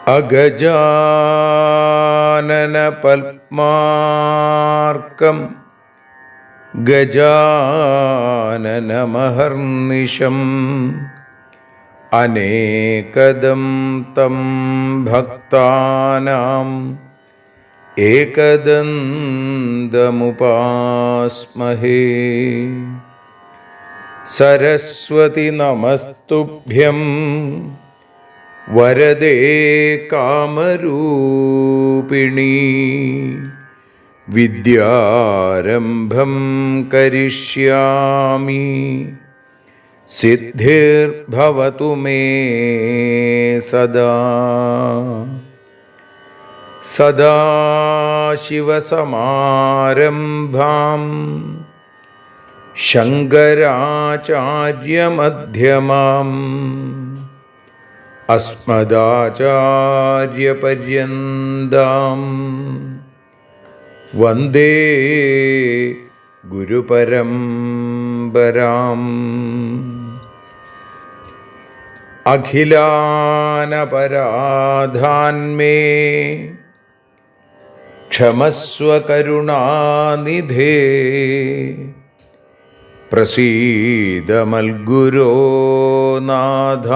അഗജാനന പത്മാർക്കം ഗജാനനമഹർനിശം അനേകദം തം ഭക്താനാം ഏകദന്തമുപാസ്മഹേ. സരസ്വതി നമസ്തുഭ്യം വരദേ കാമരൂപിണി. വിദ്യാരംഭം കരിഷ്യാമി സിദ്ധിർഭവതു മേ സദാ. സദാശിവസമാരംഭാം ശങ്കരാചാര്യമധ്യമാം അസ്മദാചാര്യപര്യന്താം വന്ദേ ഗുരുപരമ്പരാം. അഖിലാനപരാധാന്മേ ക്ഷമസ്വ കരുണാനിധേ. പ്രസീദ മൽഗുരോ നാഥ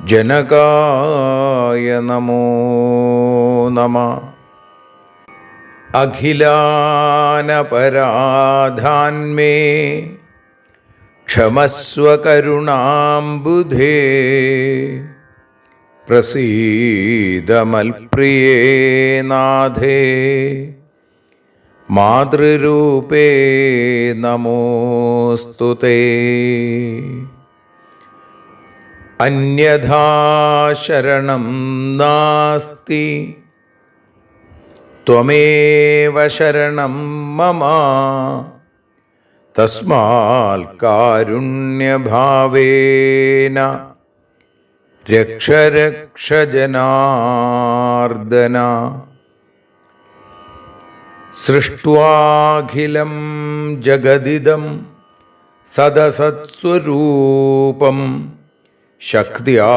ജനകായ നമോ നമഃ. അഖിലാനപരാധാന്മേ ക്ഷമസ്വ കരുണാംബുധേ. പ്രസീദ മൽപ്രിയേ നാഥേ മാതൃരൂപേ നമോസ്തുതേ. അന്യഥാ ശരണം നാസ്തി ത്വമേവ ശരണം മമ. തസ്മാൽ കാരുണ്യഭാവേന രക്ഷ രക്ഷ ജനാർദ്ദന. സൃഷ്ട്വാഖിലം ജഗദിദം സദസത്സ്വരൂപം ശക്തിയാ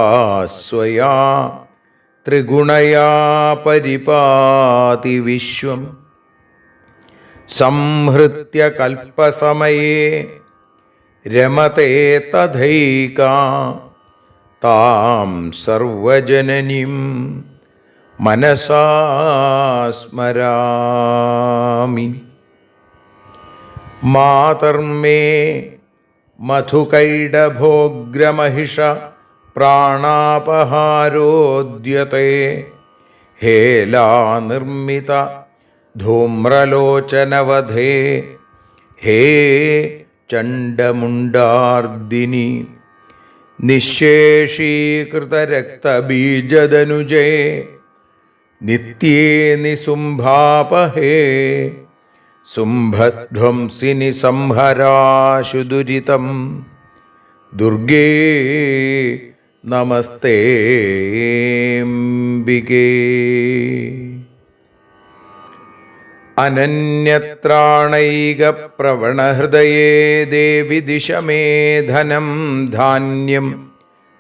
സ്വയാ ത്രിഗുണയാ പരിപാതി വിശ്വം. സംഹൃത്യ കൽപ്പസമയേ രമതേ തഥൈകാ. താം സർവജനനീം മനസാ സ്മരാമി. മാതർമേ മധുകൈടഭോഗ്രമഹിഷ പ്രാണാപഹാരോദ്യത്തെ. ഹേലാനിർമ്മിത ധൂമ്രലോചനവധേ. ഹേ ചണ്ഡമുണ്ഡാർദിനി. നിശേഷീകൃതരക്തബീജദനുജേ നിത്യേ നിസുംഭാപഹേ. സുംഭധ്വംസിനി സംഹരാശു ദുരിതം. ദുർഗേ നമസ്തേംബികേ. അനന്യത്രാണൈകപ്രവണഹൃദയേ ദേവി ദിശ മേ ധനം ധാന്യം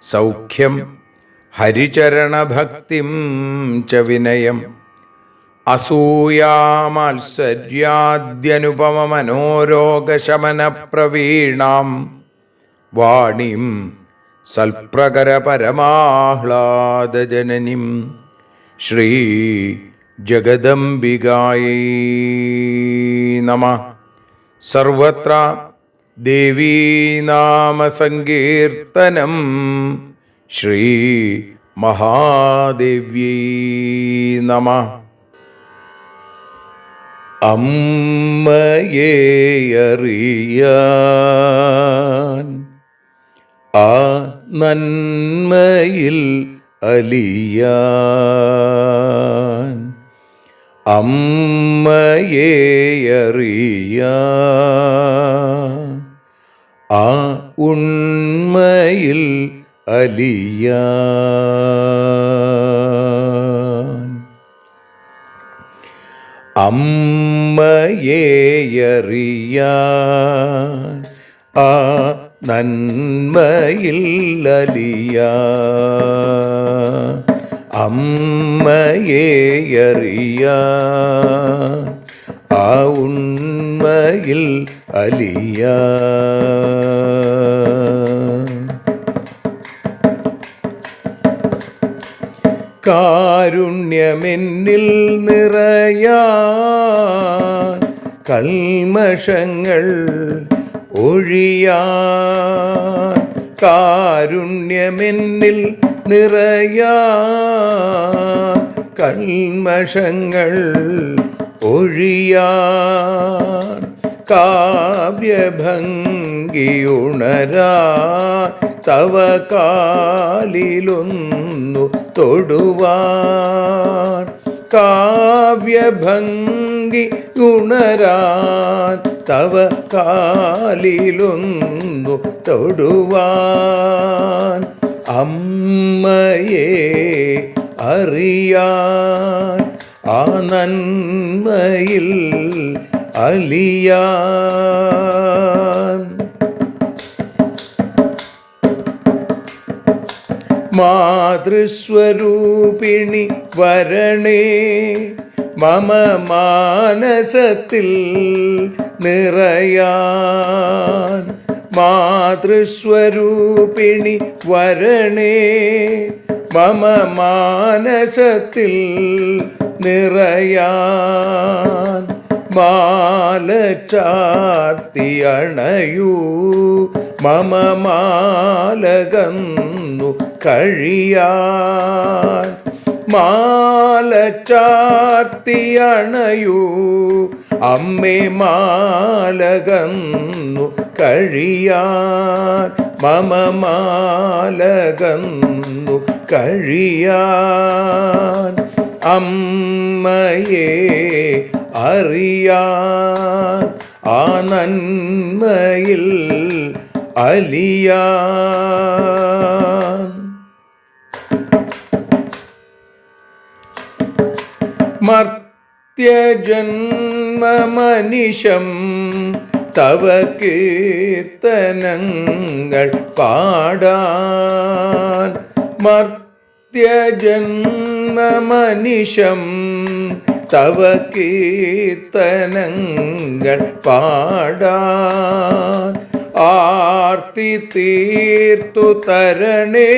സൗഖ്യം ഹരിചരണഭക്തിം ച വിനയം. അസൂയാമാത്സര്യാദ്യനുപമമനോരോഗശമനപ്രവീണാം വാണീം സൽപ്രകരപരമാഹ്ലാദജനനീം ശ്രീ ജഗദംബികായൈ നമഃ. സർവത്ര ദേവീനാമസങ്കീർത്തനം ശ്രീ മഹാദേവ്യൈ നമഃ. അമ്മയെ അറിയാൻ ആ നന്മയിൽ അലിയാൻ, അമ്മയെ അറിയാൻ ആ ഉണ്മയിൽ അലിയാൻ, അമ്മയെ അറിയാൻ ആ നന്മയിൽ അലിയാൻ, അമ്മയെ അറിയാൻ ആ ഉണ്മയിൽ അലിയാൻ. കാരുണ്യമെന്നിൽ നിറയാൻ, കൽമഷങ്ങൾ ഒഴിയാൻ, കാരുണ്യമെന്നിൽ നിറയാൻ, കൽമഷങ്ങൾ ഒഴിയാൻ, കാവ്യഭംഗിയുണരാൻ തവ കാലിലൊന്നു തൊടുവാൻ, കാവ്യഭംഗി ഉണരാൻ തവ കാലിലൊന്നു തൊടുവാൻ, അമ്മയെ അറിയാൻ ആ നന്മയിൽ അലിയാൻ. മാതൃസ്വരൂപിണി വരണേ മമ മാനസത്തിൽ നിറയാൻ, മാതൃസ്വരൂപിണി വരണേ മമ മാനസത്തിൽ നിറയാൻ, മാല ചാർത്തി അണയൂ മമ മാലകന്നു കഴിയാൻ, മാല ചാർത്തി അണയൂ അമ്മേ മാലകന്നു കഴിയാൻ, മമ മാലകന്നു കഴിയാൻ, അമ്മയെ അറിയാൻ ആ നന്മയിൽ അലിയാൻ. മർത്യജന്മമനിശം തവ കീർത്തനങ്ങൾ പാടാൻ, മർത്യജന്മമനിശം തവ കീർത്തനങ്ങൾ പാടാൻ, ആർത്തി തീർത്തു തരണേ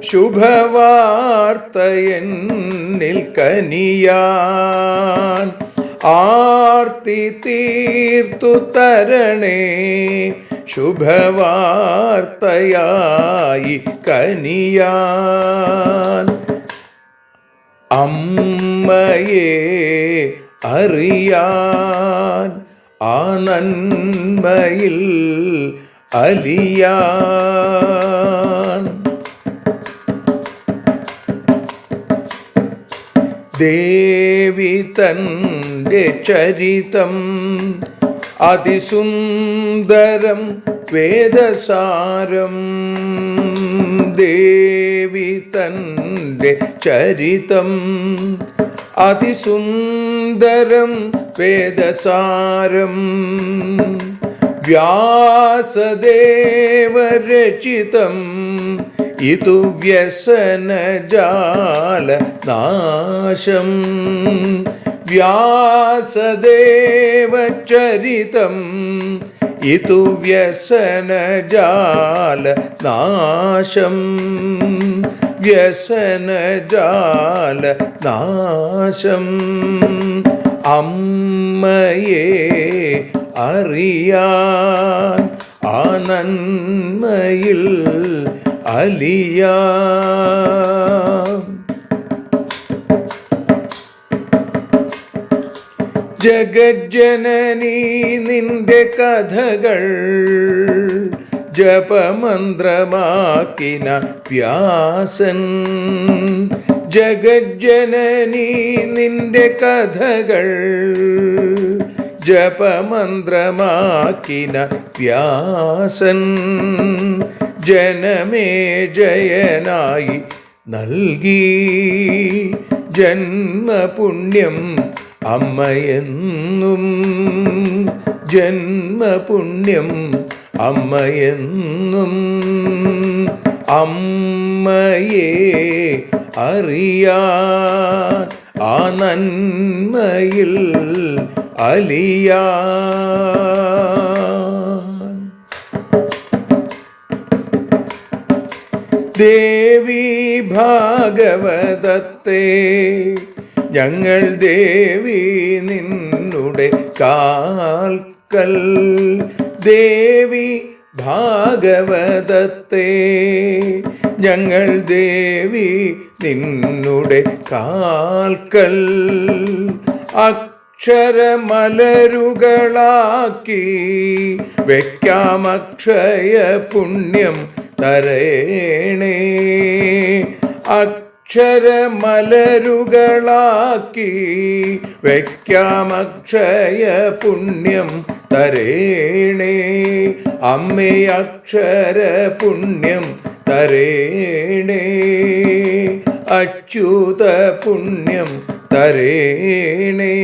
ശുഭവാർത്ത എന്നിൽ കനിയാൻ, ആർത്തി തീർത്തു തരണേ ശുഭവാർത്തയായി കനിയാൻ, അമ്മയെ അറിയാൻ ആ നന്മയിൽ അലിയാൻ. ദേവി തൻ്റെ ചരിതം അതിസുന്ദരം വേദസാരം, ദേവി തൻ്റെ ചരിതം അതിസുന്ദരം വേദസാരം, വ്യാസദേവരചിതം ഇതു വ്യസനജാല നാശം, വ്യാസദേവചരിതം ഇതു വ്യസനജാല നാശം, വ്യസനജാല നാശം, അമ്മയെ അറിയാൻ ആ നന്മയിൽ അലിയാൻ. ജഗജ്ജനനീ നിന്റെ കഥകൾ ജപമന്ത്രമാക്കിന വ്യാസൻ. ജഗജ്ജനനീ നിന്റെ കഥകൾ ജപമന്ത്രമാക്കിന വ്യാസൻ. ജനമേ ജയനായി നൽകി ജന്മപുണ്യം അമ്മയെന്നും. ജന്മപുണ്യം അമ്മയെന്നും. അമ്മയെ അറിയാൻ ആ നന്മയിൽ അലിയാൻ. ദേവി ഭാഗവതത്തെ ഞങ്ങൾ ദേവി നിന്നുടെ കാൽക്കൽ. ദേവി ഭാഗവതത്തെ ഞങ്ങൾ ദേവി നിന്നുടെ കാൽക്കൽ. അക്ഷരമലരുകളാക്കി വയ്ക്കാം അക്ഷയ പുണ്യം തരേണേ. അക്ഷരമലരുകളാക്കി വയ്ക്കാം അക്ഷയ പുണ്യം തരേണേ. അമ്മേ അക്ഷര പുണ്യം തരേണേ. അച്യുത പുണ്യം തരേണേ.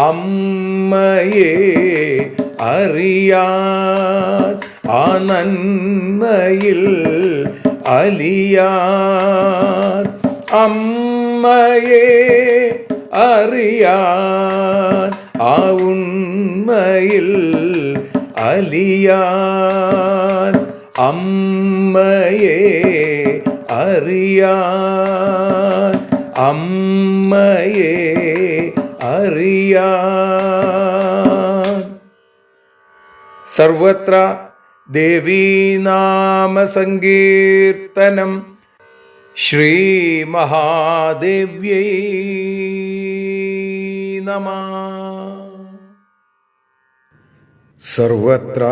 അമ്മയെ അറിയാൻ ആ നന്മയിൽ അലിയാൻ. അമ്മയെ അറിയാൻ ആ ഉണ്മയിൽ അലിയാൻ. അമ്മയെ അറിയാൻ. അമ്മയെ അറിയാൻ. സർവത്ര ദേവീനാമസങ്കീർത്തനം. ശ്രീ മഹാദേവ്യൈ നമഃ. സർവത്ര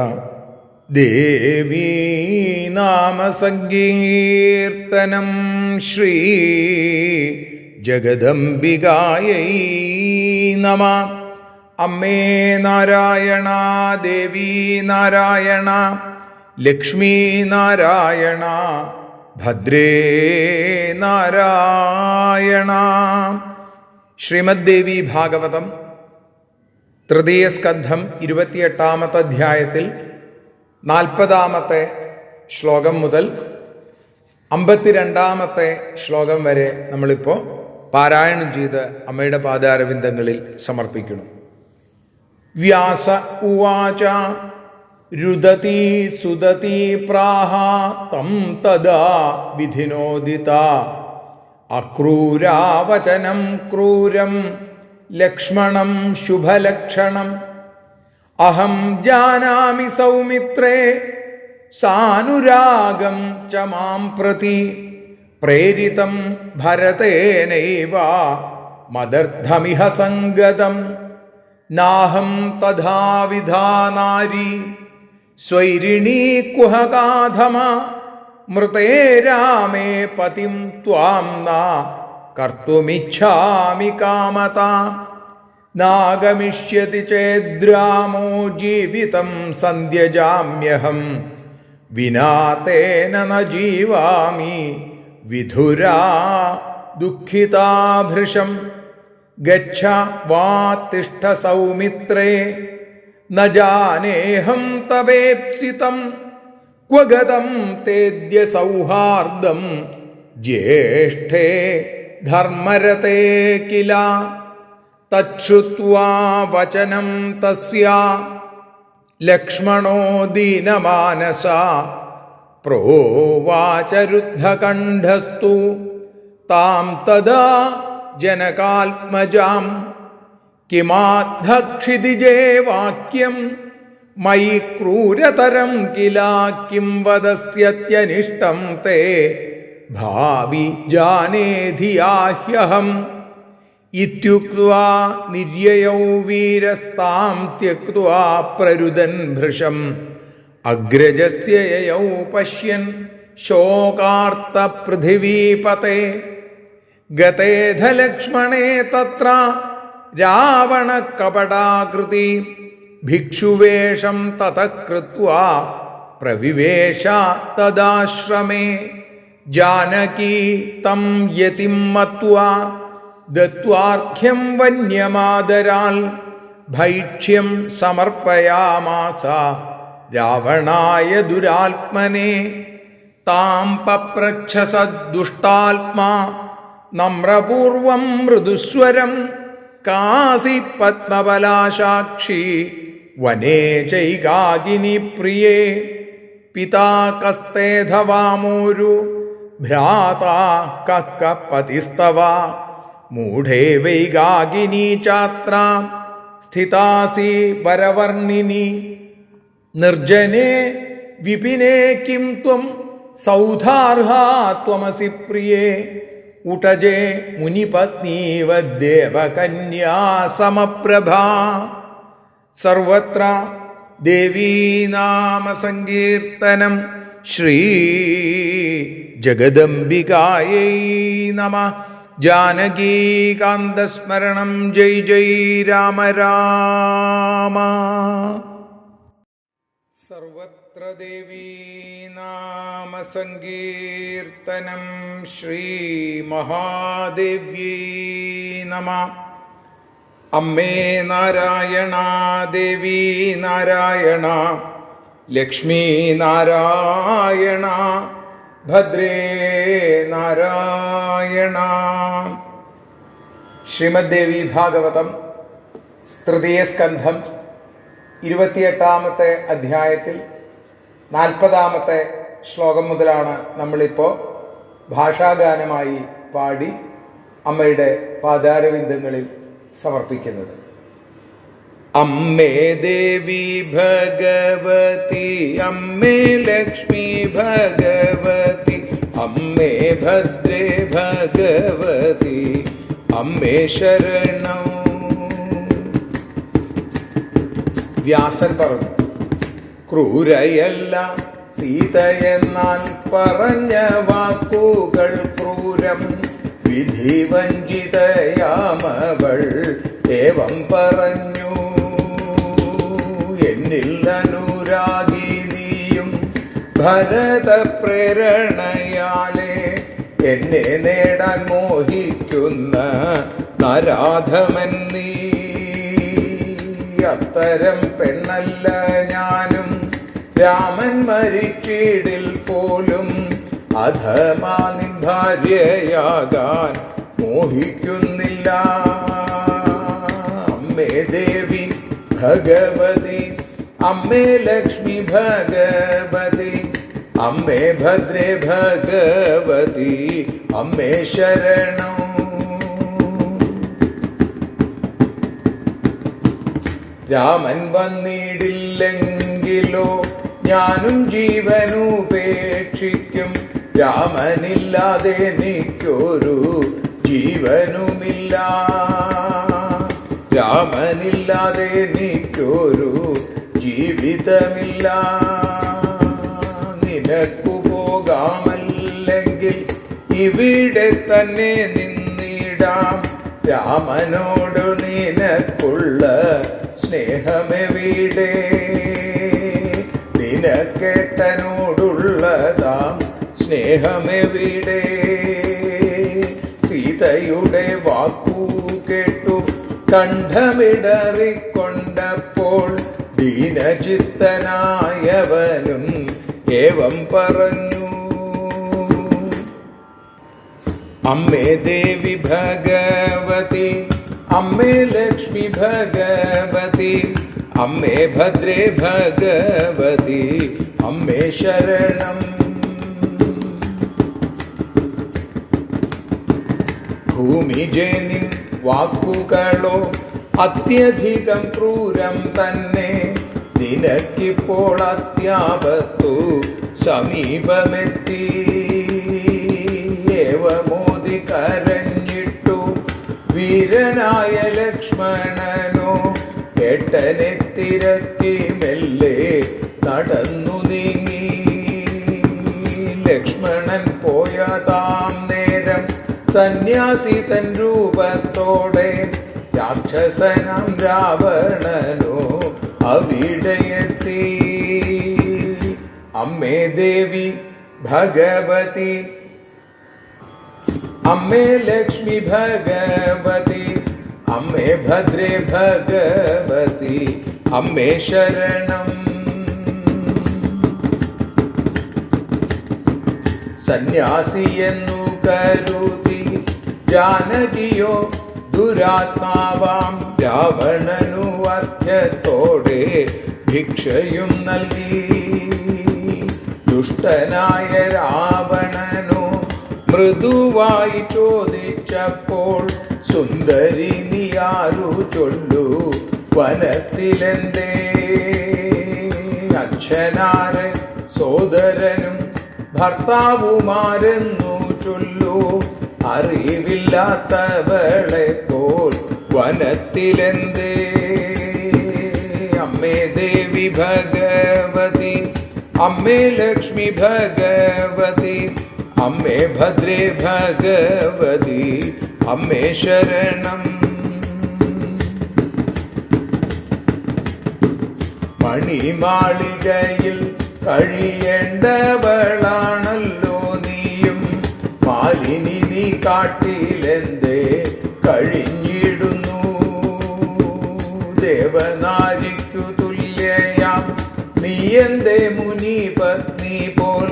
ദേവീനാമസങ്കീർത്തനം. ശ്രീ ജഗദംബികായൈ നമഃ. അമ്മേ നാരായണ, ദേവി നാരായണ, ലക്ഷ്മി നാരായണ, ഭദ്രേ നാരായണ. ശ്രീമദ് ദേവി ഭാഗവതം തൃതീയ സ്കന്ധം 28-ാമത്തെ അധ്യായത്തിൽ 40-ാമത്തെ ശ്ലോകം മുതൽ 52-ാമത്തെ ശ്ലോകം വരെ നമ്മളിപ്പോൾ പാരായണം ചെയ്ത് അമ്മയുടെ പാദാരവിന്ദങ്ങളിൽ സമർപ്പിക്കുന്നു. വ്യാസ ഉവാച രുദതി സുദതി പ്രാഹ തം തദാ വിധിനോദിത അക്രൂരാവചനം ക്രൂരം ലക്ഷ്മണം ശുഭലക്ഷണം. അഹം ജാനാമി സൗമിത്രേ സാനുരാഗം ച മാം പ്രതി പ്രേരിതം ഭരതേനൈവ മദർത്ഥമിഹ സംഗതം. നാഹം തഥാവിധാ നാരി സ്വൈരിണീ കുഹകാധമ മൃതേ രാമേ പതിം ത്വാം ന കർത്തുമിച്ഛാമി കാമതാ. നാഗമിഷ്യതി ചേദ്രാമോ ജീവിതം സന്ധ്യജാമ്യഹം വിനാ തേന ന ജീവാമി വിധുരാ ദുഃഖിതാ ഭൃശം. ഗച്ഛ വാ തിഷ്ഠ സൗമിത്രേ ന ജാനേഹം തവേപ്സിതം ക്വ ഗതം തേദ്യ സൗഹാർദ്ദം ജ്യേഷ്ഠേ ധർമ്മരതേ കില. തച്ഛ്രുത്വാ വചനം തസ്യാ ലക്ഷ്മണോ ദീനമാനസാ പ്രോവാച രുദ്ധകണ്ഠസ്തു താം തദാ ജനകാത്മജാം. കിമാദ്ധക്ഷിതിജേ വാക്യം മയി ക്രൂരതരം കില കിം വദസ്യത്യനിഷ്ടം തേ ഭാവി ജാനേധിയാഹ്യഹം. ഇത്യുക്ത്വാ നിര്യയൗ വീരസ്താം ത്യക്ത്വാ പ്രരുദൻ ഭൃശം അഗ്രജസ്യ യയൗ പശ്യൻ ശോകാർത്ത പൃഥിവീപതേ ഗതേധ ലക്ഷ്മണേ തത്ര രാവണ കപടാകൃതി ഭിക്ഷുവേഷം തതഃ കൃത്വാ പ്രവിവേശ തദാശ്രമേ ജാനകീ തം യതിം മത്വാ ദത്വാർഘ്യം വന്യമാദരാൽ ഭൈക്ഷ്യം സമർപ്പയാമാസ രാവണായ ദുരാത്മനെ താം പപ്രച്ഛ സദ്ദുഷ്ടാത്മാ നമ്രപൂർവം മൃദുസ്വരം കാസി പത്മബലാശാക്ഷി വനേ ചൈകാകിനി പ്രിയേ പിതാ കസ്തേധവാമോരു ഭ്രാതാ കഃ പതിസ്തവ മൂഢേ വൈകാകിനി ചാത്ര സ്ഥിതാസി വരവർണിനി നിർജനെ വിപിനേ കിം ത്വം സൗധാർഹാ ത്വമസി പ്രിയേ ഉടജേ മുനിപത്നീവദ്ദേവകന്യാ സമപ്രഭാ സർവത്ര ദേവീനാമസങ്കീർത്തനം ശ്രീ ജഗദംബികായൈ നമഃ. ജാനകീകാന്തസ്മരണം ജയ് ജയ് രാമ രാമ. സർവത്ര ദേവീനാമസങ്കീർത്തനം ശ്രീ മഹാദേവ്യൈ നമഃ. അമ്മേ നാരായണ, ദേവി നാരായണ, ലക്ഷ്മി നാരായണ, ഭദ്രേ നാരായണ. ശ്രീമദ് ദേവി ഭാഗവതം തൃതീയ സ്കന്ധം 28-ാമത്തെ അധ്യായത്തിൽ 40-ാമത്തെ ശ്ലോകം മുതലാണ് നമ്മളിപ്പോൾ ഭാഷാഗാനമായി പാടി അമ്മയുടെ പാദാരവിന്ദങ്ങളിൽ സമർപ്പിക്കുന്നത്. അമ്മേ ദേവി ഭഗവതി, അമ്മേ ലക്ഷ്മി ഭഗവതി, അമ്മേ ഭദ്രേ ഭഗവതി, അമ്മേ ശരണം. വ്യാസൻ പറഞ്ഞു, ക്രൂരയല്ല സീതയെന്നാൽ പറഞ്ഞ വാക്കുകൾ ക്രൂരം, വിധി വഞ്ചിതയാമവൾ ഏവം പറഞ്ഞു. എന്നിൽ അനുരാഗിനിയും ഭരത പ്രേരണയാലേ എന്നെ നേടാൻ മോഹിക്കുന്ന നരാധമൻ നീ. അത്തരം പെണ്ണല്ല ഞാനും, രാമൻ മരിച്ചിടിൽ പോലും അധമാ നിൻ ഭാര്യയാകാൻ മോഹിക്കുന്നില്ല. അമ്മേ ദേവി ഭഗവതി, അമ്മേ ലക്ഷ്മി ഭഗവതി, അമ്മേ ഭദ്രേ ഭഗവതി, അമ്മേ ശരണം. രാമൻ വന്നിടില്ലെങ്കിലോ ഞാനും ജീവനുപേക്ഷിക്കും. രാമനില്ലാതെ എനിക്കൊരു ജീവനുമില്ല, രാമനില്ലാതെ എനിക്കൊരു ജീവിതമില്ല. നിനക്കു പോകാമല്ലെങ്കിൽ ഇവിടെ തന്നെ നിന്നിടാം. രാമനോട് നിനക്കുള്ള സ്നേഹമെവിടെ? നിനക്കേട്ടനോടുള്ളതാം സ്നേഹമെവിടെ? സീതയുടെ വാക്കു കേട്ടു കണ്ഠമിടറിക്കൊണ്ടപ്പോൾ ദീനചിത്തനായവനും ഏവം പറഞ്ഞു. അമ്മേ ദേവി ഭഗവതി, അമ്മേ ലക്ഷ്മി ഭഗവതി, അമ്മേ ഭദ്രേ ഭഗവതി, അമ്മേ ശരണം. ഭൂമിജേ നിൻ വാക്കുകളോ അത്യധികം ക്രൂരം തന്നെ. നിനക്കിപ്പോൾ അത്യാപത്തു സമീപമെത്തി. ഏവമോദി കരഞ്ഞിട്ടു ധീരനായ ലക്ഷ്മണനോ ഏട്ടനെ തിരക്കി മെല്ലെ നടന്നു നീങ്ങി. ലക്ഷ്മണൻ പോയതാം നേരം സന്യാസി തൻ രൂപത്തോടെ രാക്ഷസനാം രാവണനോ അവിടെയെത്തി. അമ്മേ ദേവി ഭഗവതി, അമ്മേ ലക്ഷ്മി ഭഗവതി, അമ്മേ ഭദ്രേ ഭഗവതി, അമ്മേ ശരണം. സന്യാസിയെന്നു കരുതി ജാനകിയോ ദുരാത്മാവാം രാവണനു അർത്ഥത്തോടെ ഭിക്ഷയും നൽകി. ദുഷ്ടനായ രാവണനു മൃദുവായി ചോദിച്ചപ്പോൾ സുന്ദരി നീയാരു ചൊല്ലു വനത്തിലെന്തേ? അച്ഛനാരെ സോദരനും ഭർത്താവുമാരെന്നു ചൊല്ലു അറിവില്ലാത്തവളെ പോൽ വനത്തിലെന്തേ? അമ്മേ ദേവി ഭഗവതി, അമ്മേ ലക്ഷ്മി ഭഗവതി, അമ്മേ ഭദ്രേ ഭഗവതി, അമ്മേ ശരണം. മണിമാളികയിൽ കഴിയേണ്ടവളാണല്ലോ നീയും, മാലിനി നീ കാട്ടിലെന്തേ കഴിഞ്ഞിടുന്നു? ദേവനാരിക്കു തുല്യയാം നീ എന്തേ മുനി പത്നി പോൽ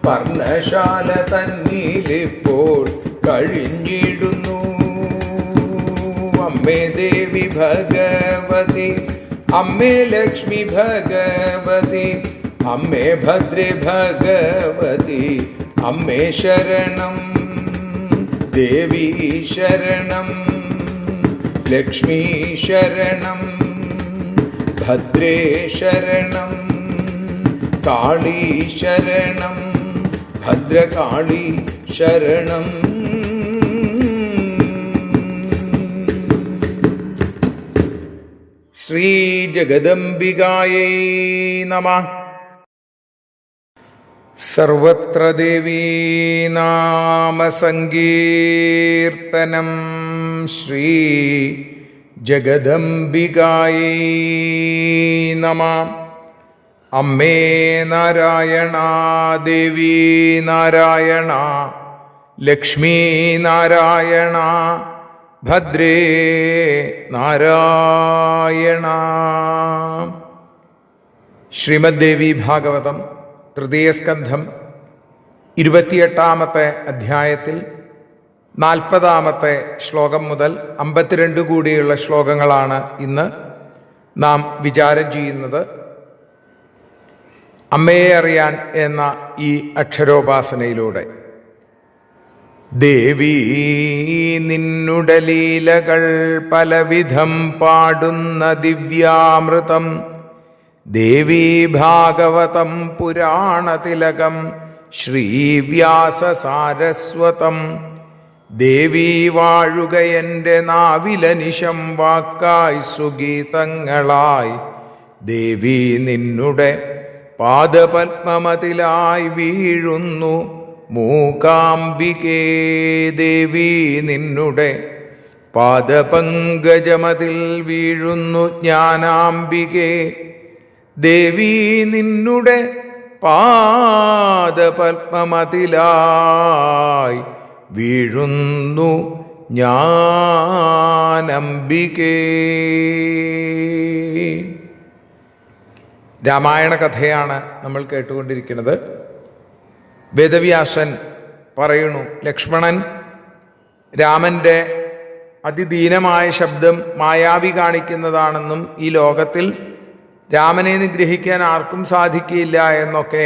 പർണശാല തന്നിലിപ്പോൾ കഴിഞ്ഞിടുന്നു? അമ്മേ ദേവി ഭഗവതി, അമ്മേ ലക്ഷ്മി ഭഗവതി, അമ്മേ ഭദ്രേ ഭഗവതി, അമ്മേ ശരണം. ദേവി ശരണം, ലക്ഷ്മി ശരണം, ഭദ്രേ ശരണം, കാളി ശരണം, ഭദ്രകാളി ശരണം. ശ്രീ ജഗദംബികായൈ നമഃ. സർവത്ര ദേവീ നാമ സങ്കീർത്തനം. ശ്രീ ജഗദംബികായൈ നമഃ. അമ്മേ നാരായണ, ദേവി നാരായണ, ലക്ഷ്മി നാരായണ, ഭദ്രേ നാരായണ. ശ്രീമദ് ദേവി ഭാഗവതം തൃതീയ സ്കന്ധം 28-ാമത്തെ അധ്യായത്തിൽ 40-ാമത്തെ ശ്ലോകം മുതൽ 52 കൂടിയുള്ള ശ്ലോകങ്ങളാണ് ഇന്ന് നാം വിചാരം ചെയ്യുന്നത്. അമ്മയെ അറിയാൻ എന്ന ഈ അക്ഷരോപാസനയിലൂടെ ദേവീ നിന്നുടെ ലീലകൾ പലവിധം പാടുന്ന ദിവ്യാമൃതം, ദേവീ ഭാഗവതം പുരാണതിലകം ശ്രീവ്യാസസാരസ്വതം. ദേവീ വാഴുക എൻ്റെ നാവിലനിശം വാക്കായി സുഗീതങ്ങളായി, ദേവീ നിന്നുടെ പാദപത്മമതിലായി വീഴുന്നു മൂകാംബികേ. ദേവീ നിന്നുടെ പാദപങ്കജമതിൽ വീഴുന്നു ജ്ഞാനാംബികേ. ദേവീ നിന്നുടെ പാദപത്മമതിലായി വീഴുന്നു ജ്ഞാനാംബികേ. രാമായണ കഥയാണ് നമ്മൾ കേട്ടുകൊണ്ടിരിക്കുന്നത്. വേദവ്യാസൻ പറയുന്നു, ലക്ഷ്മണൻ രാമൻ്റെ അതിദീനമായ ശബ്ദം മായാവി കാണിക്കുന്നതാണെന്നും ഈ ലോകത്തിൽ രാമനെ നിഗ്രഹിക്കാൻ ആർക്കും സാധിക്കില്ല എന്നൊക്കെ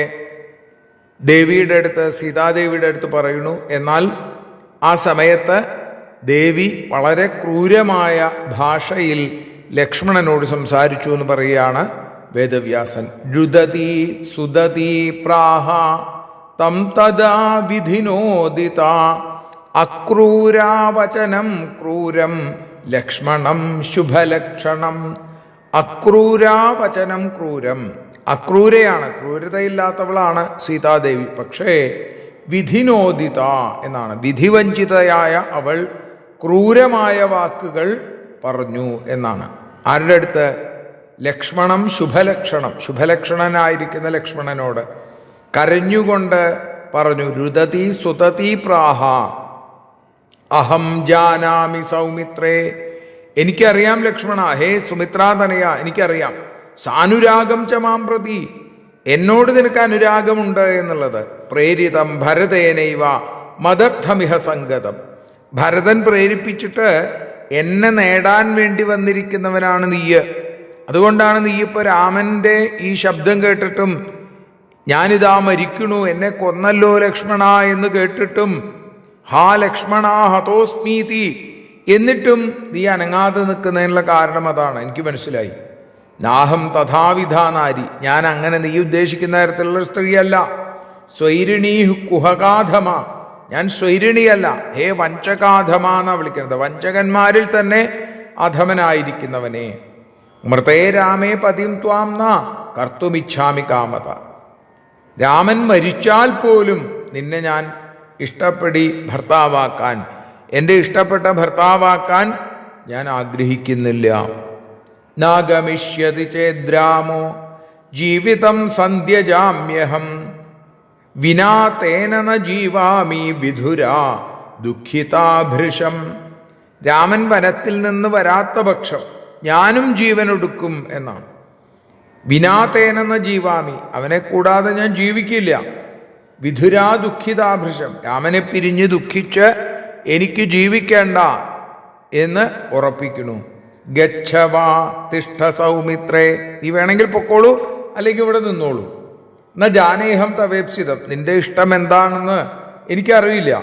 ദേവിയുടെ അടുത്ത്, സീതാദേവിയുടെ അടുത്ത് പറയുന്നു. എന്നാൽ ആ സമയത്ത് ദേവി വളരെ ക്രൂരമായ ഭാഷയിൽ ലക്ഷ്മണനോട് സംസാരിച്ചു എന്ന് പറയുകയാണ് വേദവ്യാസൻ. രുദതി സുദതി പ്രാഹ തം തദാ വിധിനോദിത അക്രൂരാവചനം ക്രൂരം ലക്ഷ്മണം ശുഭലക്ഷണം. അക്രൂരാവചനം ക്രൂരം, അക്രൂരയാണ്, ക്രൂരതയില്ലാത്തവളാണ് സീതാദേവി. പക്ഷേ വിധിനോദിത എന്നാണ്, വിധിവഞ്ചിതയായ അവൾ ക്രൂരമായ വാക്കുകൾ പറഞ്ഞു എന്നാണ്. ആരുടെ അടുത്ത്? ലക്ഷ്മണം ശുഭലക്ഷണം, ശുഭലക്ഷണനായിരിക്കുന്ന ലക്ഷ്മണനോട് കരഞ്ഞുകൊണ്ട് പറഞ്ഞു. രുദതി സുതതി പ്രാഹ അഹം ജാനാമി സൗമിത്രേ. എനിക്കറിയാം ലക്ഷ്മണ, ഹേ സുമിത്രാതനയ, എനിക്കറിയാം. സാനുരാഗം ച മാം പ്രതി, എന്നോട് നിനക്ക് അനുരാഗമുണ്ട് എന്നുള്ളത്. പ്രേരിതം ഭരതേനൈവ മദർത്ഥമിഹ സംഗതം. ഭരതൻ പ്രേരിപ്പിച്ചിട്ട് എന്നെ നേടാൻ വേണ്ടി വന്നിരിക്കുന്നവനാണ് നീയ്. അതുകൊണ്ടാണ് നീ ഇപ്പോൾ രാമൻ്റെ ഈ ശബ്ദം കേട്ടിട്ടും, ഞാനിതാ മരിക്കണു, എന്നെ കൊന്നല്ലോ ലക്ഷ്മണ എന്ന് കേട്ടിട്ടും, ഹാ ലക്ഷ്മണ ഹതോസ്മീതി, എന്നിട്ടും നീ അനങ്ങാതെ നിൽക്കുന്നതിനുള്ള കാരണം അതാണ്. എനിക്ക് മനസ്സിലായി. നാഹം തഥാവിധ നാരി, ഞാൻ അങ്ങനെ നീ ഉദ്ദേശിക്കുന്ന തരത്തിലുള്ള സ്ത്രീയല്ല. സ്വൈരിണീ കുഹകാധമ, ഞാൻ സ്വൈരിണിയല്ല. ഹേ വഞ്ചകാധമ എന്നാണ് വിളിക്കുന്നത്. വഞ്ചകന്മാരിൽ തന്നെ അധമനായിരിക്കുന്നവനെ. മൃതേ രാമേ പതിം ത്വാം ന കർത്തുമിച്ഛാമി കാമത. രാമൻ മരിച്ചാൽ പോലും നിന്നെ ഞാൻ ഇഷ്ടപ്പെടി ഭർത്താവാക്കാൻ, എൻ്റെ ഇഷ്ടപ്പെട്ട ഭർത്താവാക്കാൻ ഞാൻ ആഗ്രഹിക്കുന്നില്ല. നാഗമിഷ്യതി ചേദ്രാമോ ജീവിതം സന്ധ്യജാമ്യഹം വിനാ തേന ന ജീവാമി വിധുരാ ദുഃഖിതാഭൃശം. രാമൻ വനത്തിൽ നിന്ന് വരാത്ത പക്ഷം ഞാനും ജീവനൊടുക്കും എന്നാണ്. വിനാതേന ന ജീവാമി, അവനെ കൂടാതെ ഞാൻ ജീവിക്കില്ല. വിധുരാ ദുഃഖിതാഭൃശം, രാമനെ പിരിഞ്ഞ് ദുഃഖിച്ച് എനിക്ക് ജീവിക്കേണ്ട എന്ന് ഉറപ്പിക്കുന്നു. ഗച്ഛവാ തിഷ്ഠ സൗമിത്രേ, നീ വേണമെങ്കിൽ പൊക്കോളൂ, അല്ലെങ്കിൽ ഇവിടെ നിന്നോളൂ. ന ജാനേഹം തവേപ്സിതം, നിന്റെ ഇഷ്ടം എന്താണെന്ന് എനിക്കറിയില്ല.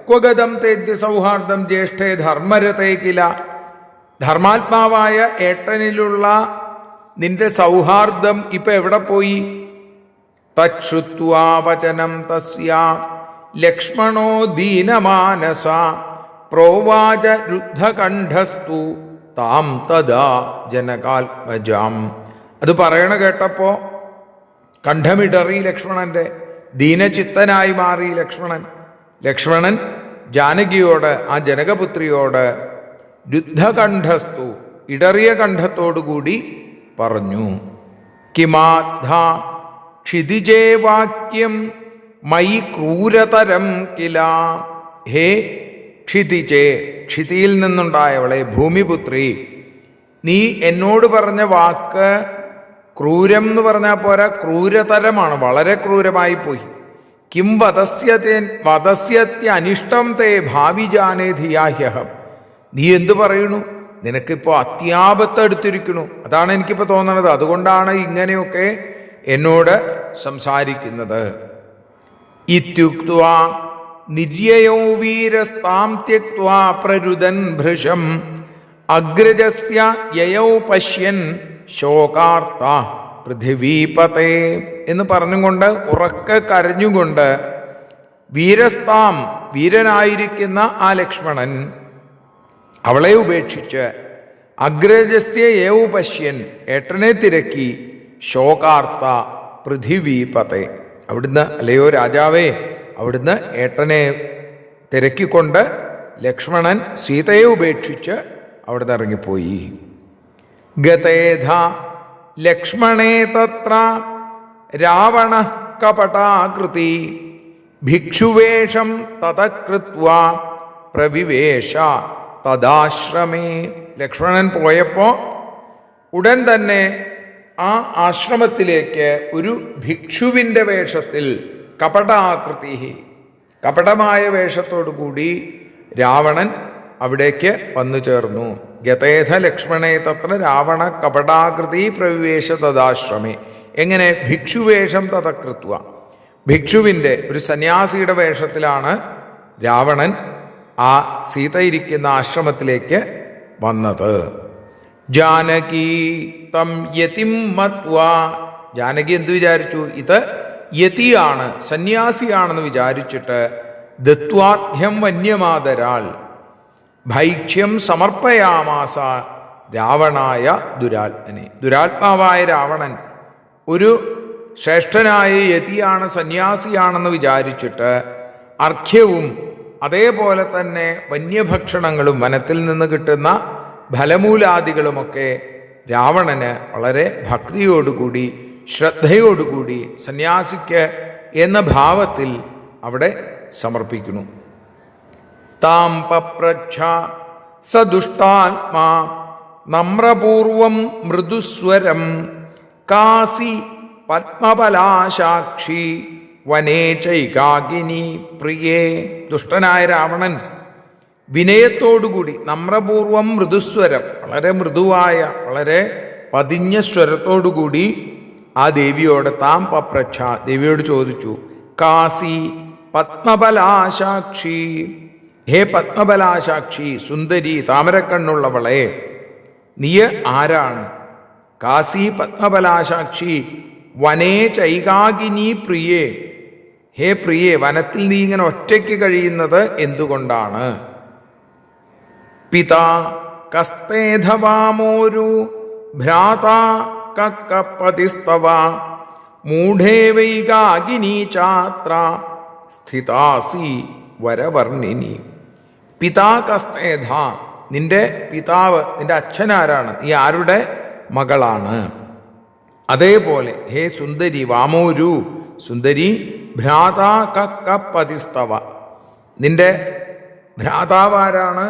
ക്വഗതം തേദ്യ സൗഹാർദ്ദം ജ്യേഷ്ഠേ ധർമ്മരതേ കില. ധർമാത്മാവായ ഏട്ടനിലുള്ള നിന്റെ സൗഹാർദ്ദം ഇപ്പൊ എവിടെ പോയി? തച്ഛുത്വാ വചനം തസ്യാ ലക്ഷ്മണോ ദീനമാനസ പ്രോവാച രുദ്ധകണ്ഠസ്തു താം തദാ ജനകാത്മജാം. അത് പറയണ കേട്ടപ്പോ കണ്ഠമിടറി ലക്ഷ്മണന്റെ, ദീനചിത്തനായി മാറി ലക്ഷ്മണൻ. ലക്ഷ്മണൻ ജാനകിയോട്, ആ ജനകപുത്രിയോട് രുദ്ധകണ്ഠസ്തു, ഇടറിയ കണ്ഠത്തോടുകൂടി പറഞ്ഞു. കിമാധ ക്ഷിതിജേ വാക്യം മയി ക്രൂരതരം കില. ഹേ ക്ഷിതിജേ, ക്ഷിതിയിൽ നിന്നുണ്ടായവളെ, ഭൂമിപുത്രി, നീ എന്നോട് പറഞ്ഞ വാക്ക് ക്രൂരം എന്ന് പറഞ്ഞാൽ പോരാ, ക്രൂരതരമാണ്, വളരെ ക്രൂരമായി പോയി. കിം വദസ്യത്യനിഷ്ടം തേ ഭാവി ജാനേ ധിയാഹ്യഹം. നീ എന്തു പറയുന്നു? നിനക്കിപ്പോൾ അത്യാപത്തെടുത്തിരിക്കുന്നു, അതാണ് എനിക്കിപ്പോൾ തോന്നണത്. അതുകൊണ്ടാണ് ഇങ്ങനെയൊക്കെ എന്നോട് സംസാരിക്കുന്നത്. ഇത്യുക്ത്വാ നിര്യയോ വീരസ്താം ത്യക്ത്വാ പ്രരുദൻ ഭൃശം അഗ്രജസ്യ യയൗ പശ്യൻ ശോകാർത്ത പൃഥിവീപതേ എന്ന് പറഞ്ഞുകൊണ്ട് ഉറക്കെ കരഞ്ഞുകൊണ്ട് വീരസ്താം, വീരനായിരിക്കുന്ന ആ ലക്ഷ്മണൻ അവളെ ഉപേക്ഷിച്ച് അഗ്രജസ്യ യൗ പശ്യൻ, ഏട്ടനെ തിരക്കി ശോകാർത്ത പൃഥിവീപതേ, അവിടുന്ന്, അല്ലയോ രാജാവേ, അവിടുന്ന് ഏട്ടനെ തിരക്കിക്കൊണ്ട് ലക്ഷ്മണൻ സീതയെ ഉപേക്ഷിച്ച് അവിടുന്ന് ഇറങ്ങിപ്പോയി. ഗതേധ ലക്ഷ്മണേ തത്ര രാവണ കപടാകൃതി ഭിക്ഷുവേഷം തതകൃത്വാ പ്രവിവേശ തദാശ്രമേ. ലക്ഷ്മണൻ പോയപ്പോൾ ഉടൻ തന്നെ ആ ആശ്രമത്തിലേക്ക് ഒരു ഭിക്ഷുവിൻ്റെ വേഷത്തിൽ, കപടാകൃതി, കപടമായ വേഷത്തോടുകൂടി രാവണൻ അവിടേക്ക് വന്നു ചേർന്നു. ഗതേധ ലക്ഷ്മണേ തത്ര രാവണ കപടാകൃതി പ്രവിവേശ തദാശ്രമേ. എങ്ങനെ? ഭിക്ഷുവേഷം തതകൃത്വ, ഭിക്ഷുവിൻ്റെ, ഒരു സന്യാസിയുടെ വേഷത്തിലാണ് രാവണൻ ആ സീത ഇരിക്കുന്ന ആശ്രമത്തിലേക്ക് വന്നത്. ജാനകി തം യതിം മത്വാ, ജാനകി എന്ത് വിചാരിച്ചു? ഇത് യതിയാണ്, സന്യാസിയാണെന്ന് വിചാരിച്ചിട്ട് ദത്വാർഘ്യം വന്യമാതരാൽ ഭൈക്ഷ്യം സമർപ്പയാമാസ രാവണായ ദുരാത്മനെ. ദുരാത്മാവായ രാവണൻ ഒരു ശ്രേഷ്ഠനായ യതിയാണ്, സന്യാസിയാണെന്ന് വിചാരിച്ചിട്ട് അർഘ്യവും അതേപോലെ തന്നെ വന്യഭക്ഷണങ്ങളും വനത്തിൽ നിന്ന് കിട്ടുന്ന ഫലമൂലാദികളുമൊക്കെ രാവണന് വളരെ ഭക്തിയോടുകൂടി ശ്രദ്ധയോടുകൂടി സന്യാസിക്ക് എന്ന ഭാവത്തിൽ അവിടെ സമർപ്പിക്കുന്നു. താം പപ്രച്ഛ സദുഷ്ടാത്മാ നമ്രപൂർവം മൃദുസ്വരം കാസി പത്മപലാശാക്ഷി വനേ ചൈകാകിനി പ്രിയേ. ദുഷ്ടനായ രാവണൻ വിനയത്തോടുകൂടി നമ്രപൂർവം മൃദുസ്വരം, വളരെ മൃദുവായ വളരെ പതിഞ്ഞ സ്വരത്തോടുകൂടി ആ ദേവിയോട് താം പപ്രച്ഛ, ദേവിയോട് ചോദിച്ചു, കാസി പത്മബലാശാക്ഷി, ഹേ പത്മബലാശാക്ഷി, സുന്ദരി താമരക്കണ്ണുള്ളവളെ, നീ ആരാണ്? കാസി പത്മബലാശാക്ഷി വനേ ചൈകാകിനി പ്രിയേ, ഹേ പ്രിയേ, വനത്തിൽ നീ ഇങ്ങനെ ഒറ്റയ്ക്ക് കഴിയുന്നത് എന്തുകൊണ്ടാണ്? പിതാ കസ്തേധവാമോരു ഭ്രാതാ കക്കപതിസ്തവ മൂഢേ വൈകാകിനി ചാത്ര സ്ഥിതാസി വരവർണിനി. പിതാ കസ്തേധ, നിന്റെ പിതാവ്, നിന്റെ അച്ഛനാരാണ്? നീ ആരുടെ മകളാണ്? അതേപോലെ ഹേ സുന്ദരി വാമോരു, സുന്ദരി, ഭ്രാതാ കപ്പതിസ്തവ, നിന്റെ ഭ്രാതാവാരാണ്?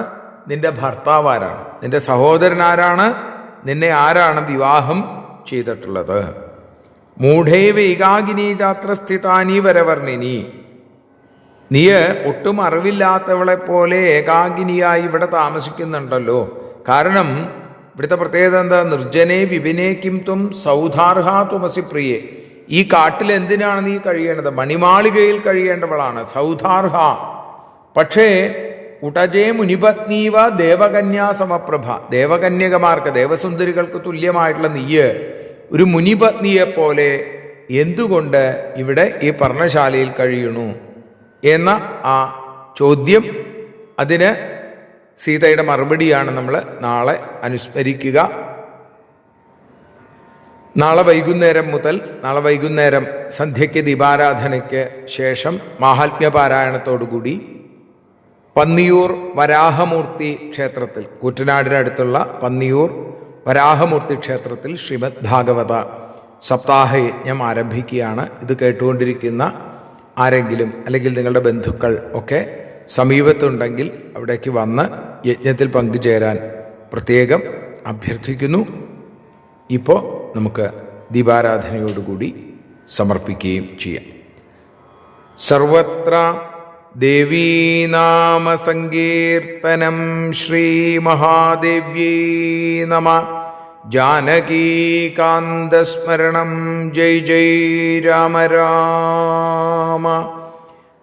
നിന്റെ ഭർത്താവാരാണ്? നിന്റെ സഹോദരനാരാണ്? നിന്നെ ആരാണ് വിവാഹം ചെയ്തിട്ടുള്ളത്? മൂഢൈവ ഏകാകിനി ജാത്രസ്ഥിതാനി വരവർണിനി, നീ ഒട്ടും അറിവില്ലാത്തവളെ പോലെ ഏകാകിനിയായി ഇവിടെ താമസിക്കുന്നുണ്ടല്ലോ. കാരണം ഇവിടുത്തെ പ്രത്യേകത എന്താ? നിർജ്ജനെ വിപിനെ കിം ത്വം സൗധാർഹാ ത്വമസി പ്രിയേ. ഈ കാട്ടിൽ എന്തിനാണ് നീ കഴിയേണ്ടത്? മണിമാളികയിൽ കഴിയേണ്ടവളാണ് സൗധാർഹ. പക്ഷേ ഉടജേ മുനിപത്നീവ ദേവകന്യാ സമപ്രഭ, ദേവകന്യകമാർക്ക്, ദേവസുന്ദരികൾക്ക് തുല്യമായിട്ടുള്ള നീയ് ഒരു മുനിപത്നിയെപ്പോലെ എന്തുകൊണ്ട് ഇവിടെ ഈ പർണശാലയിൽ കഴിയണു എന്ന ആ ചോദ്യം, അതിന് സീതയുടെ മറുപടിയാണ് നമ്മൾ നാളെ അനുസ്മരിക്കുക. നാളെ വൈകുന്നേരം മുതൽ, നാളെ വൈകുന്നേരം സന്ധ്യയ്ക്ക് ദീപാരാധനയ്ക്ക് ശേഷം മാഹാത്മ്യപാരായണത്തോടുകൂടി പന്നിയൂർ വരാഹമൂർത്തി ക്ഷേത്രത്തിൽ, കൂറ്റനാടിനടുത്തുള്ള പന്നിയൂർ വരാഹമൂർത്തി ക്ഷേത്രത്തിൽ ശ്രീമദ് ഭാഗവത സപ്താഹയജ്ഞം ആരംഭിക്കുകയാണ്. ഇത് കേട്ടുകൊണ്ടിരിക്കുന്ന ആരെങ്കിലും അല്ലെങ്കിൽ നിങ്ങളുടെ ബന്ധുക്കൾ ഒക്കെ സമീപത്തുണ്ടെങ്കിൽ അവിടേക്ക് വന്ന് യജ്ഞത്തിൽ പങ്കുചേരാൻ പ്രത്യേകം അഭ്യർത്ഥിക്കുന്നു. ഇപ്പോൾ നമുക്ക് ദീപാരാധനയോടുകൂടി സമർപ്പിക്കുകയും ചെയ്യാം. സർവത്ര ദേവീനാമ സങ്കീർത്തനം ശ്രീ മഹാദേവ്യൈ നമഃ. ജാനകീകാന്തസ്മരണം ജയ ജയ രാമ രാമ.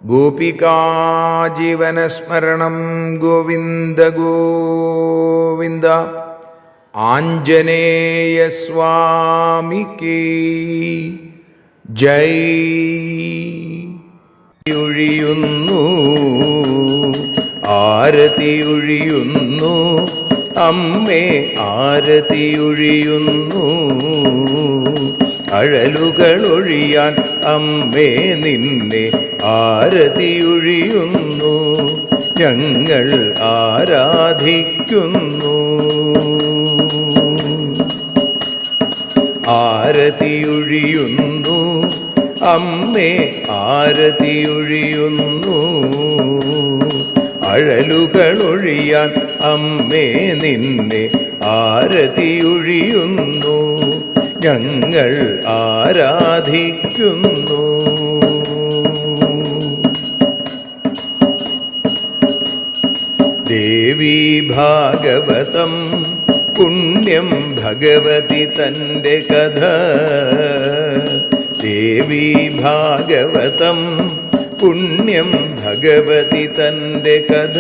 ഗോപികാജീവനസ്മരണം ഗോവിന്ദ ഗോവിന്ദ. ആഞ്ജനേയസ്വാമിക്കേ ജയ്. ഒഴിയുന്നു ആരതിയൊഴിയുന്നു അമ്മേ, ആരതിയൊഴിയുന്നു അഴലുകളൊഴിയാൻ അമ്മേ നിന്നെ ആരതിയൊഴിയുന്നു ഞങ്ങൾ ആരാധിക്കുന്നു. ആരതിയൊഴിയുന്നു അമ്മേ, ആരതിയൊഴിയുന്നു അഴലുകളൊഴിയാൻ അമ്മേ നിന്നെ ആരതിയൊഴിയുന്നു ഞങ്ങൾ ആരാധിക്കുന്നു. ദേവി ഭാഗവതം പുണ്യം ഭഗവതി തൻ്റെ കഥ. ദേവി ഭാഗവതം പുണ്യം ഭഗവതി തൻ്റെ കഥ.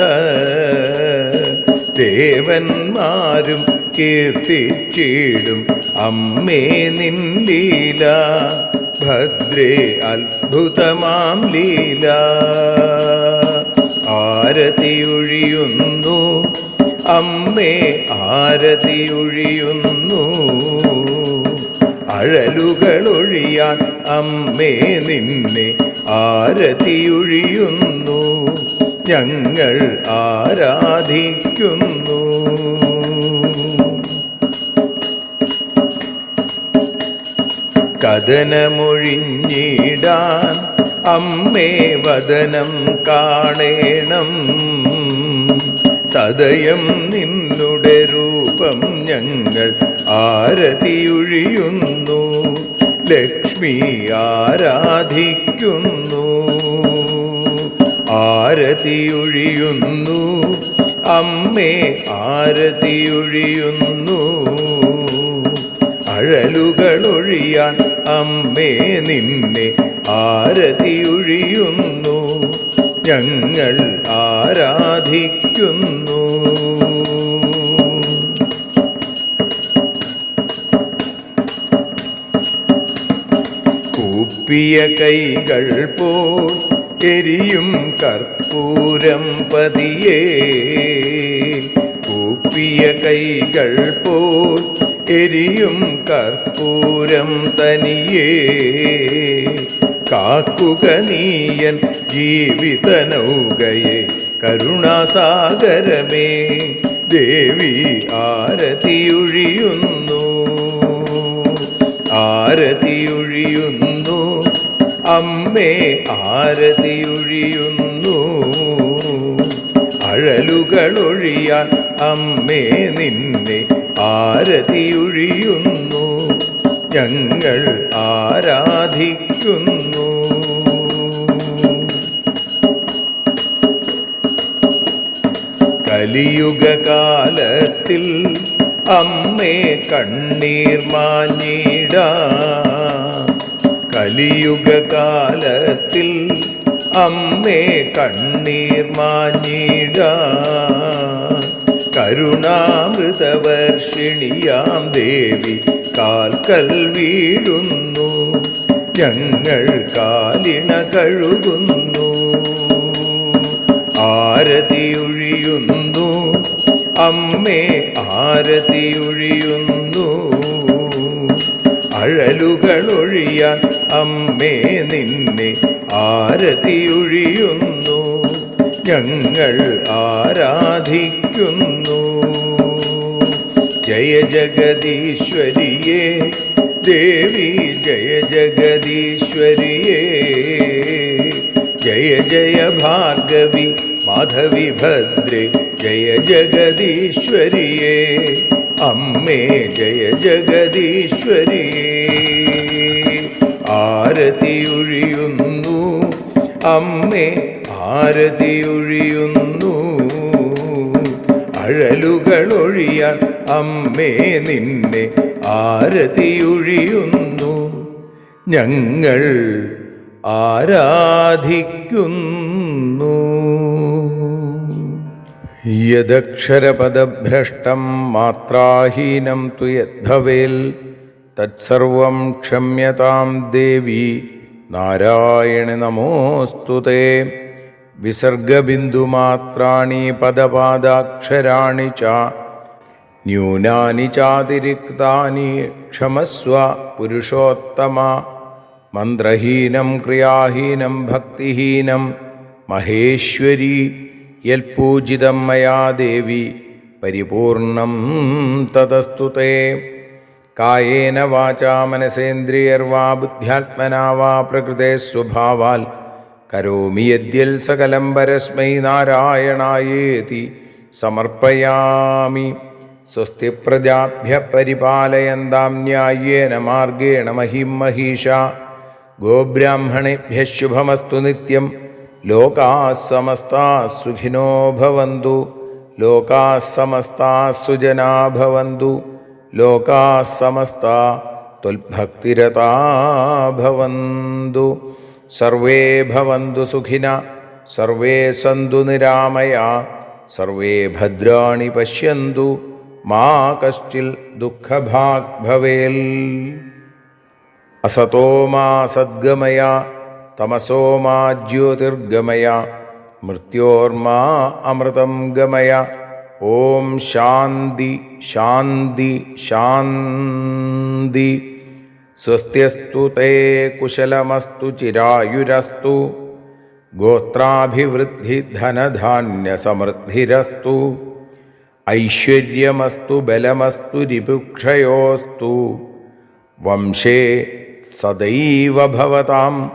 ദേവന്മാരും കീർത്തിച്ചിടും അമ്മേ നിൻ ലീല. ഭദ്രേ അത്ഭുതമാം ലീല. ആരതിയൊഴിയുന്നു അമ്മേ ആരതിയൊഴിയുന്നു. അഴലുകളൊഴിയാൻ അമ്മേ നിന്നെ ആരതിയൊഴിയുന്നു. ഞങ്ങൾ ആരാധിക്കുന്നു. കഥനമൊഴിഞ്ഞിടാൻ അമ്മേ വദനം കാണേണം. സദയം നിന്നുടെ രൂപം ഞങ്ങൾ ആരതിയൊഴിയുന്നു. ലക്ഷ്മി ആരാധിക്കുന്നു. ആരതിയൊഴിയുന്നു അമ്മേ ആരതിയൊഴിയുന്നു. അഴലുകളൊഴിയാൻ അമ്മേ നിന്നെ ആരതിയൊഴിയുന്നു. ഞങ്ങൾ ആരാധിക്കുന്നു. കൂപ്പിയ കൈകൾ പോൽ എരിയും കർപ്പൂരം പതിയേ. കൂപ്പിയ കൈകൾ പോൽ എരിയും കർപ്പൂരം തനിയേ. കാക്കുക നീയൻ ജീവിത നൗകയെ കരുണാസാഗരമേ. ദേവി ആരതിയൊഴിയുന്നു. ആരതിയൊഴിയുന്നു അമ്മേ ആരതിയൊഴിയുന്നു. അഴലുകളൊഴിയാൻ അമ്മേ നിന്നെ ആരതിയൊഴിയുന്നു. ഞങ്ങൾ ആരാധിക്കുന്നു. കലിയുഗകാലത്തിൽ അമ്മേ കണ്ണീർ മാഞ്ഞിടാൻ. കലിയുഗകാലത്തിൽ അമ്മേ കണ്ണീർ മാഞ്ഞിടാൻ. കരുണാമൃതവർഷിണിയാം ദേവി കാൽക്കൽ വീഴുന്നു. ഞങ്ങൾ കാലിണ കഴുകുന്നു. ആരതിയൊഴിയുന്നു അമ്മേ ആരതിയൊഴിയുന്നു. അഴലുകളൊഴിയാൻ അമ്മേ നിന്നെ ആരതിയൊഴിയുന്നു. ഞങ്ങൾ ആരാധിക്കുന്നു. ജയ ജഗദീശ്വരിയേ ദേവി ജയ ജഗദീശ്വരിയേ. ജയ ജയ ഭാർഗവി മാധവി ഭദ്രേ ജയ ജഗദീശ്വരിയേ. അമ്മേ ജയ ജഗദീശ്വരിയേ. ആരതിയൊഴിയുന്നു അമ്മേ ആരതിയൊഴിയുന്നു. അഴലുകളൊഴിയാൻ അമ്മേ നിന്നെ ആരതിയൊഴിയുന്നു. ഞങ്ങൾ ആരാധിക്കുന്നു. യദക്ഷരപദഭ്രഷ്ടം മാത്രാഹീനം തു യദ്ഭവേൽ തത്സർവം ക്ഷമ്യതാം ദേവി നാരായണി നമോസ്തുതേ. വിസർഗബിന്ദുമാത്രാണി പദപാദാക്ഷരാണി ച ന്യൂനാനി ചാതിരിക്താനി ക്ഷമസ്വ പുരുഷോത്തമ. മന്ത്രഹീനം ക്രിയാഹീനം ഭക്തിഹീനം മഹേശ്വരി യൽപൂജിതം മയാ ദേവി പരിപൂർണം തതസ്തുതേ. കായേന വാചാ മനസേന്ദ്രിയർവാ ബുദ്ധ്യാത്മനാ വാ പ്രകൃതേ സ്വഭാവാൽ കരോമി യദ്യൽ സകലം പരസ്മൈ നാരായണായേതി സമർപ്പയാമി. സ്വസ്തി പ്രജാഭ്യഃ പരിപാലയന്താം ന്യായേന മാർഗേണ മഹിം മഹീഷാ. ഗോബ്രാഹ്മണേഭ്യഃ ശുഭമസ്തു നിത്യം. ലോകാഃ സമസ്താഃ സുഖിനോ ഭവന്തു. ലോകാഃ സമസ്താഃ സുജനാ ഭവന്തു. ലോകാഃ സമസ്താഃ ത്വൽഭക്തിരതാ ഭവന്തു. സർവേ ഭവന്തു സുഖിനഃ സർവേ സന്തു നിരാമയാഃ. സർവേ ഭദ്രാണി പശ്യന്തു മാ കശ്ചിൽ ദുഃഖഭാഗ് ഭവേൽ. അസതോ മാ സദ്ഗമയ തമസോ മാ ജ്യോതിർഗമയ മൃത്യോർമാ അമൃതം ഗമയ. ഓം ശാന്തി ശാന്തി ശാന്തി. സ്വസ്ത്യസ്തു തേ കുശലമസ്തു ചിരായുരസ്തു. ഗോത്രാഭിവൃദ്ധി ധനധാന്യസമൃദ്ധിരസ്തു. ഐശ്വര്യമസ്തു ബലമസ്തു രിപുക്ഷയോസ്തു. വംശേ സദൈവ ഭവതാം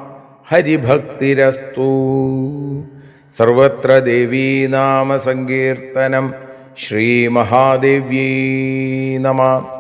ഹരിഭക്തിരസ്തു. സർവത്ര ദേവീനാമസങ്കീർത്തനം. ശ്രീമഹാദേവ്യൈ നമഃ.